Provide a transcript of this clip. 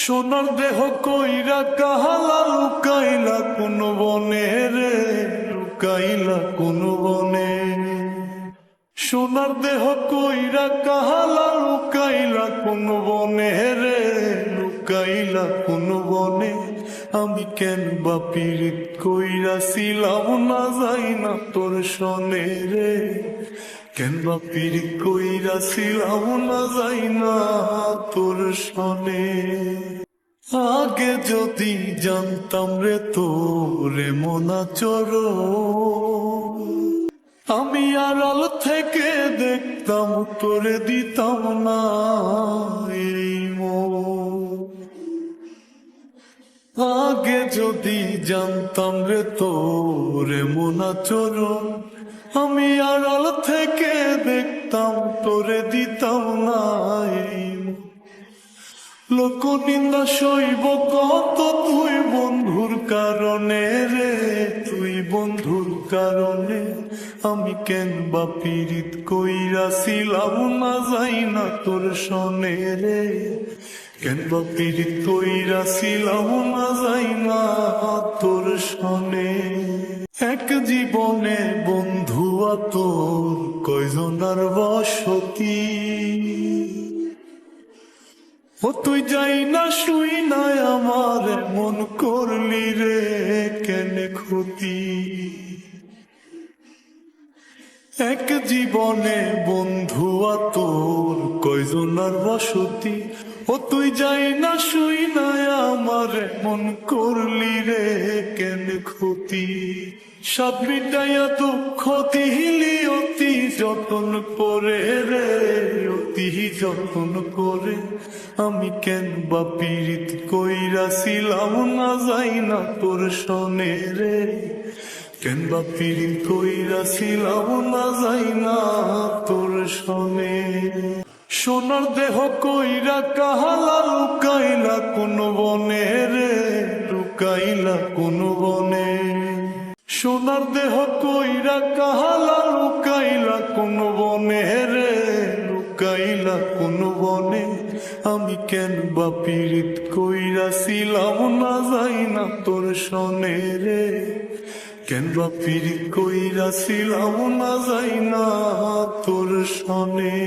সোনার দেহ কইরা কাহালা লুকাইলা কোন বনে রে, লুকাইলা কোন বনে। সোনার দেহ কইরা কাহালা লুকাইলা কোন বনে রে, লুকাইলা কোন বনে। আমি কেন বা পীড়িত কইরাছিলাম না যাই না তোর সনে রে, কেন বা পীড়িত কইরাছিলাম না যাই না তোর সনে। আগে যদি জানতাম রে তোরে মনা চর, আমি আড়াল থেকে দেখতাম তোরে দিতাম না এই মন। আগে যদি জানতাম রে তোরে মনা চর, আমি আড়াল থেকে দেখতাম তোরে দিতাম না এই মন। লোক নিন্দা সইব কত তুই বন্ধুর কারণে রে, তুই বন্ধুর কারণে। আমি কেন বা পীড়িত কইরাছিলাম না যাই না তোর সনে রে, কেন বা পীড়িত কইরাছিলাম না যাই না তোর সনে। এক জীবনে বন্ধু তোর কয়জনার বসতি, ও তুই যাই না শুই না আমার মন করলি রে কেন ক্ষতি। এক জীবনে বন্ধু তোর কয়জনার বসতি, ও তুই যাই না শুই না আমার মন করলি রে কেন ক্ষতি। সব মিটাইয়া দুঃখ দিলি অতি যতন করে রে, অতি যতন করে। আমি কেন বা পীড়িত কইরাছিলাম না যাই না তোর সনে রে, কেন বা পীড়িত কইরাছিলাম না যাই না তোর সনে। সোনার দেহ কইরা কাহালা লুকাইলা কোন বনে রে, লুকাইলা কোন বনে। সোনার দেহ কইরা কাহালা লুকাইলা কোন বনে রে, লুকাইলা কোন বনে। আমি কেন বা পীড়িত কইরাছিলাম না যাই না তোর সনে রে, কেন বা পীড়িত কইরাছিলাম না যাই না তোর সনে।